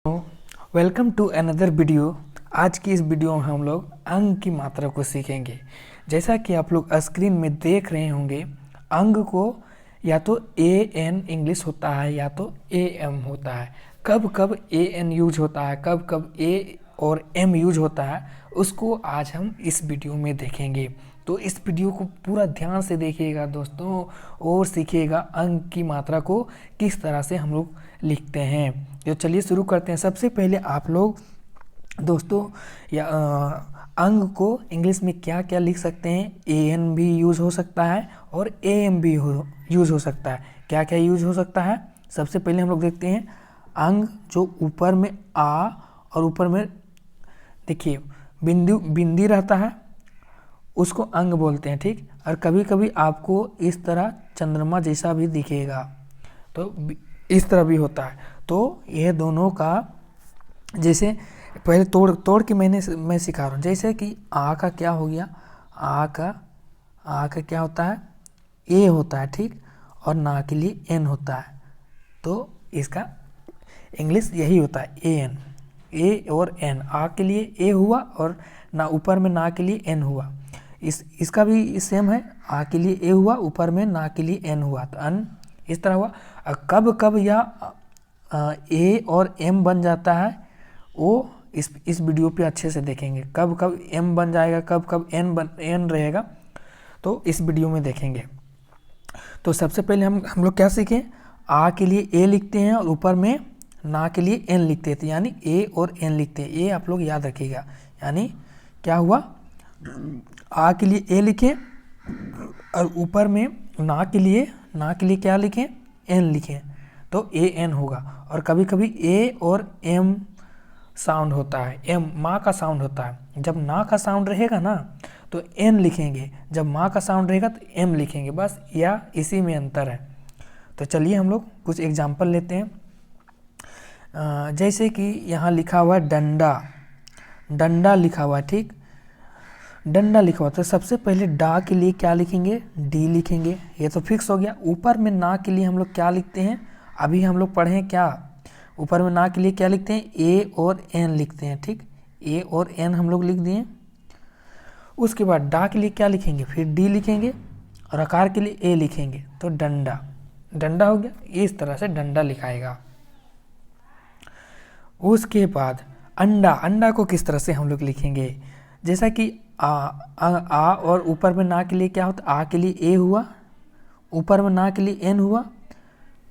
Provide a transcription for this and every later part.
Welcome to another video. आज की इस वीडियो में हम लोग अंग की मात्रा को सीखेंगे। जैसा कि आप लोग स्क्रीन में देख रहे होंगे, अंग को या तो ए एन इंग्लिश होता है या तो ए एम होता है। कब कब ए एन यूज होता है, कब कब ए और एम यूज होता है, उसको आज हम इस वीडियो में देखेंगे। तो इस वीडियो को पूरा ध्यान से देखिएगा दोस्तों, और सीखिएगा अंग की मात्रा को किस तरह से हम लोग लिखते हैं। तो चलिए शुरू करते हैं। सबसे पहले आप लोग दोस्तों या अंग को इंग्लिश में क्या क्या लिख सकते हैं। ए एन भी यूज़ हो सकता है और ए एम भी यूज़ हो सकता है। क्या क्या यूज़ हो सकता है, सबसे पहले हम लोग देखते हैं। अंग जो ऊपर में आ और ऊपर में देखिए बिंदी रहता है, उसको अंग बोलते हैं, ठीक। और कभी कभी आपको इस तरह चंद्रमा जैसा भी दिखेगा, तो इस तरह भी होता है। तो यह दोनों का जैसे पहले तोड़ के मैं सिखा रहा हूँ। जैसे कि आ का क्या हो गया, आ का क्या होता है, ए होता है, ठीक। और ना के लिए एन होता है। तो इसका इंग्लिश यही होता है, ए एन, ए और एन। आ के लिए ए हुआ और ना ऊपर में ना के लिए एन हुआ। इसका भी सेम है, आ के लिए ए हुआ, ऊपर में ना के लिए एन हुआ, तो अन इस तरह हुआ। कब कब यह ए और एम बन जाता है, वो इस वीडियो पे अच्छे से देखेंगे। कब कब एम बन जाएगा, कब कब एन रहेगा, तो इस वीडियो में देखेंगे। तो सबसे पहले हम लोग क्या सीखें, आ के लिए ए लिखते हैं और ऊपर में ना के लिए एन लिखते थे, यानी ए और एन लिखते हैं। ये आप लोग याद रखिएगा। यानी क्या हुआ, आ के लिए ए लिखें और ऊपर में ना के लिए क्या लिखें, एन लिखें, तो ए एन होगा। और कभी कभी ए और एम साउंड होता है, एम माँ का साउंड होता है। जब ना का साउंड रहेगा ना तो एन लिखेंगे, जब माँ का साउंड रहेगा तो एम लिखेंगे, बस या इसी में अंतर है। तो चलिए हम लोग कुछ एग्जाम्पल लेते हैं। जैसे कि यहाँ लिखा हुआ है डंडा लिखा हुआ है, ठीक। डंडा लिखा हुआ, तो सबसे पहले डा के लिए क्या लिखेंगे, डी लिखेंगे, ये तो फिक्स हो गया। ऊपर में ना के लिए हम लोग क्या लिखते हैं, अभी हम लोग पढ़े हैं क्या, ऊपर में ना के लिए क्या लिखते हैं, ए और एन लिखते हैं, ठीक। ए और एन हम लोग लिख दिए। उसके बाद डा के लिए क्या लिखेंगे, फिर डी लिखेंगे और आकार के लिए ए लिखेंगे, तो डंडा हो गया। इस तरह से डंडा लिखाएगा। उसके बाद अंडा को किस तरह से हम लोग लिखेंगे, जैसा कि आ और ऊपर में ना के लिए क्या होता, आ के लिए ए हुआ, ऊपर में ना के लिए एन हुआ,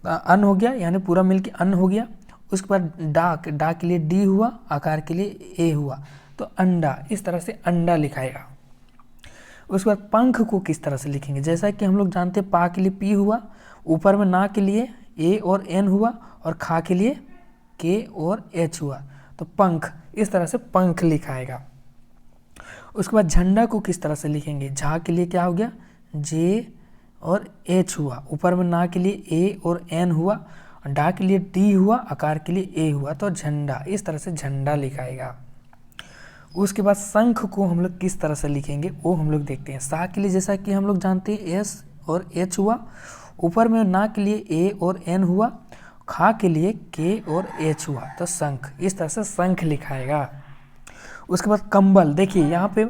अन हो गया, यानी पूरा मिलके अन हो गया। उसके बाद डा के लिए डी हुआ, आकार के लिए ए हुआ, तो अंडा। इस तरह से अंडा लिखाएगा। उसके बाद पंख को किस तरह से लिखेंगे, जैसा कि हम लोग जानते हैं, पा के लिए पी हुआ, ऊपर में ना के लिए ए और एन हुआ, और खा के लिए के और एच हुआ, तो पंख। इस तरह से पंख लिखाएगा। उसके बाद झंडा को किस तरह से लिखेंगे, झा के लिए क्या हो गया, जे और एच हुआ, ऊपर में ना के लिए ए और एन हुआ, और डा के लिए डी हुआ, आकार के लिए ए हुआ, तो झंडा। इस तरह से झंडा लिखाएगा। उसके बाद शंख को हम लोग किस तरह से लिखेंगे, वो हम लोग देखते हैं। सा के लिए जैसा कि हम लोग जानते हैं, एस और एच हुआ, ऊपर में ना के लिए ए और एन हुआ, खा के लिए के और एच हुआ, तो शंख। इस तरह से शंख लिखाएगा। उसके बाद कंबल, देखिए यहाँ पे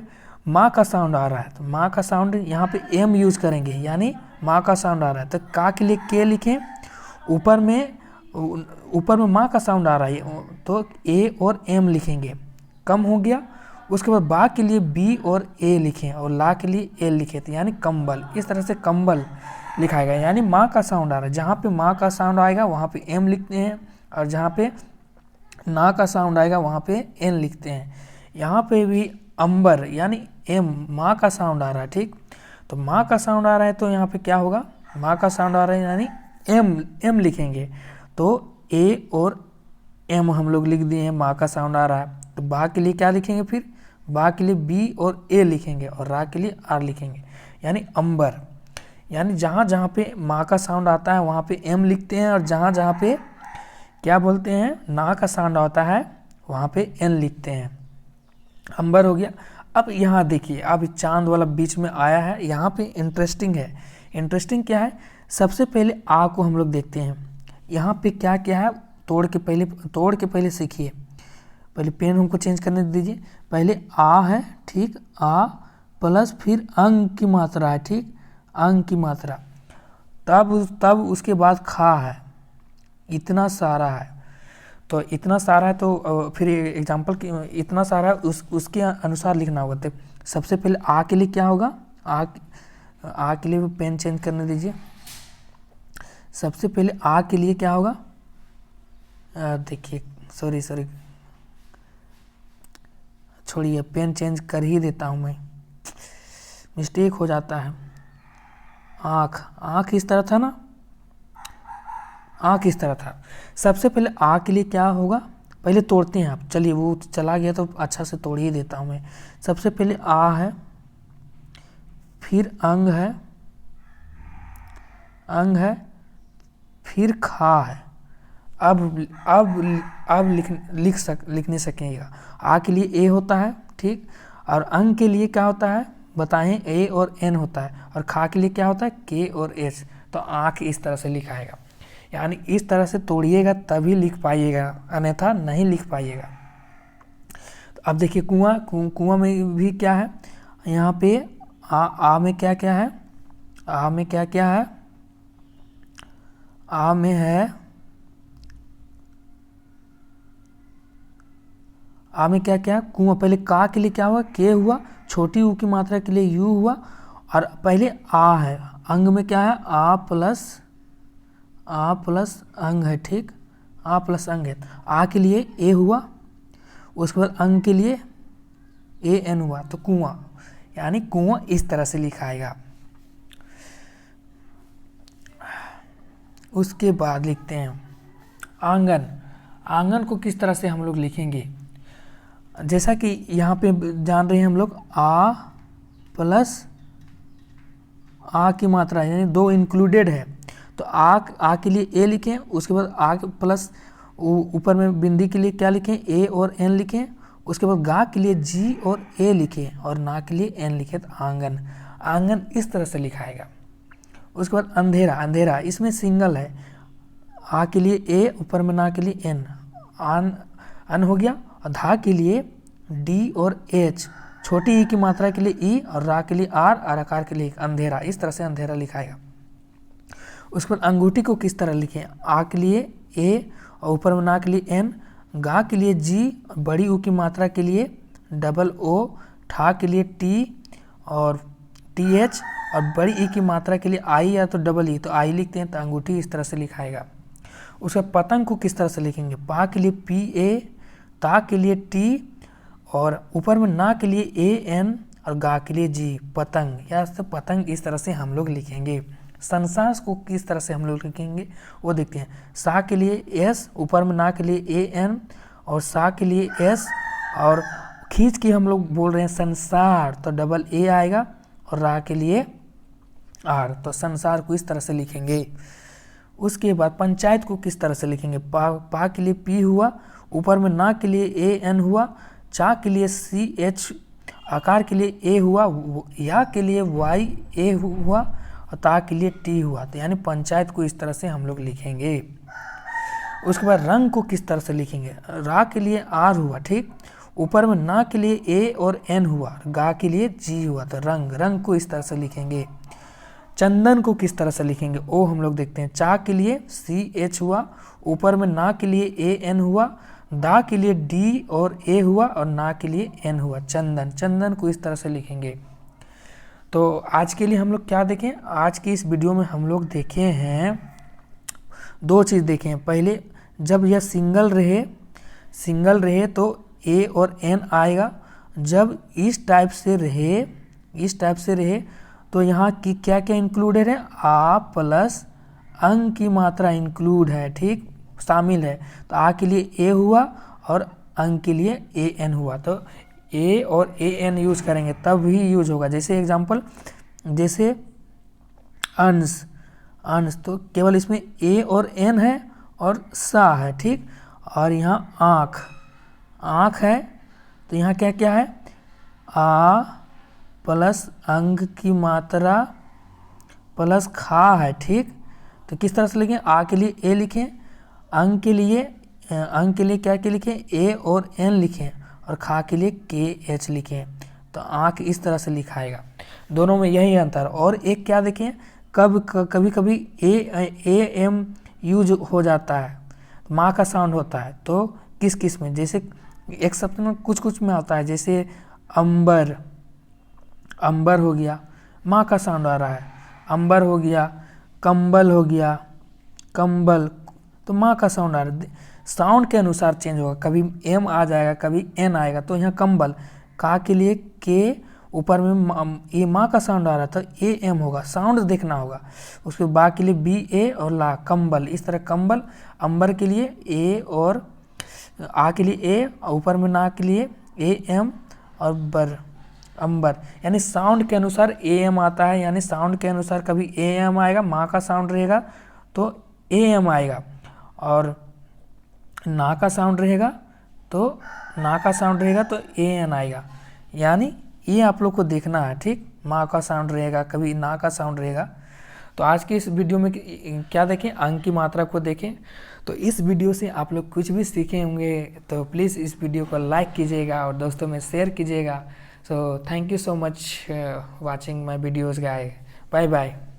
माँ का साउंड आ रहा है, तो माँ का साउंड यहाँ पे एम यूज करेंगे, यानी माँ का साउंड आ रहा है, तो का के लिए के लिखें, ऊपर में माँ का साउंड आ रहा है, तो ए और एम लिखेंगे, कम हो गया। उसके बाद बा के लिए बी और ए लिखें, और ला के लिए ए लिखें, तो यानी कंबल। इस तरह से कंबल लिखाएगा, यानी माँ का साउंड आ रहा है, जहाँ पे माँ का साउंड आएगा वहाँ पे एम लिखते हैं, और जहाँ पे ना का साउंड आएगा वहाँ पे एन लिखते हैं। यहाँ पे भी अंबर, यानी एम, माँ का साउंड आ रहा है, ठीक। तो माँ का साउंड आ रहा है, तो यहाँ पे क्या होगा, माँ का साउंड आ रहा है यानी एम लिखेंगे, तो ए और एम हम लोग लिख दिए हैं, माँ का साउंड आ रहा है। तो बा के लिए क्या लिखेंगे, फिर बा के लिए बी और ए लिखेंगे, और रा के लिए आर लिखेंगे, यानी अंबर। यानी जहाँ जहाँ पे माँ का साउंड आता है वहाँ पे एम लिखते हैं, और जहाँ जहाँ पे क्या बोलते हैं, ना का साउंड आता है वहाँ पे एन लिखते हैं। अंबर हो गया। अब यहाँ देखिए, अब चांद वाला बीच में आया है, यहाँ पे इंटरेस्टिंग है। इंटरेस्टिंग क्या है, सबसे पहले आ को हम लोग देखते हैं। यहाँ पे क्या क्या है, तोड़ के पहले सीखिए। पहले पेन हमको चेंज करने दीजिए। पहले आ है, ठीक, आ प्लस फिर अंग की मात्रा है, ठीक, अंग की मात्रा, तब उसके बाद खा है, इतना सारा है। तो इतना सारा है तो फिर एग्जाम्पल इतना सारा उसके अनुसार लिखना होगा। तो सबसे पहले आ के लिए क्या होगा, आ के लिए पेन चेंज करने दीजिए। सबसे पहले आ के लिए क्या होगा, देखिए सॉरी छोड़िए, पेन चेंज कर ही देता हूँ मैं, मिस्टेक हो जाता है। आँख इस तरह था ना, आँख इस तरह था। सबसे पहले आ के लिए क्या होगा, पहले तोड़ते हैं आप, चलिए वो चला गया तो अच्छा से तोड़ ही देता हूँ मैं। सबसे पहले आ है, फिर अंग है, फिर खा है। अब लिख नहीं सकेगा। आ के लिए ए होता है, ठीक, और अंग के लिए क्या होता है बताएं, ए और एन होता है, और खा के लिए क्या होता है, के और एच। तो आँख इस तरह से लिखाएगा, यानी इस तरह से तोड़िएगा तभी लिख पाइएगा, अन्यथा नहीं लिख पाइएगा। तो अब देखिए कुआं में भी क्या है, यहाँ पे आ में क्या क्या है, आ में क्या क्या है, आ में है, आ में क्या क्या, कुआं। पहले का के लिए क्या हुआ, के हुआ, छोटी ऊ की मात्रा के लिए यू हुआ, और पहले आ है, अंग में क्या है, आ प्लस अंग है, ठीक, आ प्लस अंग है। आ के लिए ए हुआ, उसके बाद अंग के लिए ए एन हुआ, तो कुआं, यानी कुआं इस तरह से लिखाएगा। उसके बाद लिखते हैं आंगन। आंगन को किस तरह से हम लोग लिखेंगे, जैसा कि यहाँ पे जान रहे हैं हम लोग, आ प्लस आ की मात्रा यानी 2 इंक्लूडेड है, तो आ के लिए ए लिखें, उसके बाद आ प्लस ऊपर में बिंदी के लिए क्या लिखें, ए और एन लिखें, उसके बाद गा के लिए जी और ए लिखें, और ना के लिए एन लिखें, तो आंगन। आंगन इस तरह से लिखाएगा। उसके बाद अंधेरा, इसमें सिंगल है, आ के लिए ए, ऊपर में ना के लिए एन, अन हो गया, और धा के लिए डी और एच, छोटी ई की मात्रा के लिए ई, और रा के लिए आर, और आकार के लिए अंधेरा। इस तरह से अंधेरा लिखाएगा। उसके बाद अंगूठी को किस तरह लिखें, आ के लिए ए, और ऊपर में ना के लिए एन, गा के लिए जी, बड़ी ऊ की मात्रा के लिए डबल ओ, ठा के लिए टी और टी एच, और बड़ी ई की मात्रा के लिए आई या तो डबल ई, तो आई लिखते हैं, तो अंगूठी इस तरह से लिखाएगा। उसके पतंग को किस तरह से लिखेंगे, पा के लिए पी ए, ता के लिए टी, और ऊपर में ना के लिए ए एन, और गा के लिए जी, पतंग, या तो पतंग इस तरह से हम लोग लिखेंगे। संसार को किस तरह से हम लोग लिखेंगे वो देखते हैं। सा के लिए एस, ऊपर में ना के लिए ए एन, और सा के लिए एस, और खींच के हम लोग बोल रहे हैं संसार, तो डबल ए आएगा, और रा के लिए आर, तो संसार को इस तरह से लिखेंगे। उसके बाद पंचायत को किस तरह से लिखेंगे, पा के लिए पी हुआ, ऊपर में ना के लिए ए एन हुआ, चा के लिए सी एच, आकार के लिए ए हुआ, या के लिए वाई ए हुआ, और ता के लिए टी हुआ, तो यानी पंचायत को इस तरह से हम लोग लिखेंगे। उसके बाद रंग को किस तरह से लिखेंगे, रा के लिए आर हुआ, ठीक, ऊपर में ना के लिए ए और एन हुआ, गा के लिए जी हुआ, तो रंग को इस तरह से लिखेंगे। चंदन को किस तरह से लिखेंगे, ओ हम लोग देखते हैं। चा के लिए सी एच हुआ, ऊपर में ना के लिए ए एन हुआ, दा के लिए डी और ए हुआ, और ना के लिए एन हुआ, चंदन को इस तरह से लिखेंगे। तो आज के लिए हम लोग क्या देखें, आज की इस वीडियो में हम लोग देखे हैं 2 चीज़ देखे हैं। पहले जब यह सिंगल रहे तो ए और एन आएगा, जब इस टाइप से रहे तो यहाँ की क्या क्या इंक्लूडेड है, आ प्लस अंग की मात्रा इंक्लूड है, ठीक, शामिल है, तो आ के लिए ए हुआ, और अंग के लिए ए एन हुआ, तो ए और ए एन यूज करेंगे तब ही यूज होगा। जैसे एग्जांपल, जैसे अंश, तो केवल इसमें ए और एन है और सा है, ठीक, और यहाँ आँख है, तो यहाँ क्या क्या है, आ प्लस अंग की मात्रा प्लस खा है, ठीक, तो किस तरह से लिखें, आ के लिए ए लिखें, अंग के लिए अंग के लिए क्या क्या लिखें, ए और एन लिखें, और खा के लिए के एच लिखें। तो आँख इस तरह से लिखाएगा, दोनों में यही अंतर। और एक क्या देखें, कभी कभी ए एम यूज हो जाता है, माँ का साउंड होता है। तो किस किस में, जैसे एक शब्द में कुछ कुछ में आता है, जैसे अंबर, अंबर हो गया, माँ का साउंड आ रहा है, अंबर हो गया। कंबल हो गया, कंबल, तो माँ का साउंड आ रहा है। साउंड के अनुसार चेंज होगा, कभी एम आ जाएगा, कभी एन आएगा। तो यहाँ कंबल, का के लिए के, ऊपर में ये माँ का साउंड आ रहा था, ए एम होगा, साउंड देखना होगा। उसके बा के लिए बी ए और ला, कंबल, इस तरह कंबल। अंबर के लिए ए और आ के लिए ए, ऊपर में ना के लिए ए एम और बर, अंबर। यानी साउंड के अनुसार ए एम आता है, यानी साउंड के अनुसार कभी ए एम आएगा, माँ का साउंड रहेगा तो ए एम आएगा, और ना का साउंड रहेगा तो ना का साउंड रहेगा तो ए एन आएगा। यानी ये आप लोग को देखना है, ठीक। माँ का साउंड रहेगा, कभी ना का साउंड रहेगा। तो आज की इस वीडियो में क्या देखें, अंग की मात्रा को देखें। तो इस वीडियो से आप लोग कुछ भी सीखे होंगे, तो प्लीज़ इस वीडियो को लाइक कीजिएगा और दोस्तों में शेयर कीजिएगा। So thank you so much watching my videos guys, bye bye.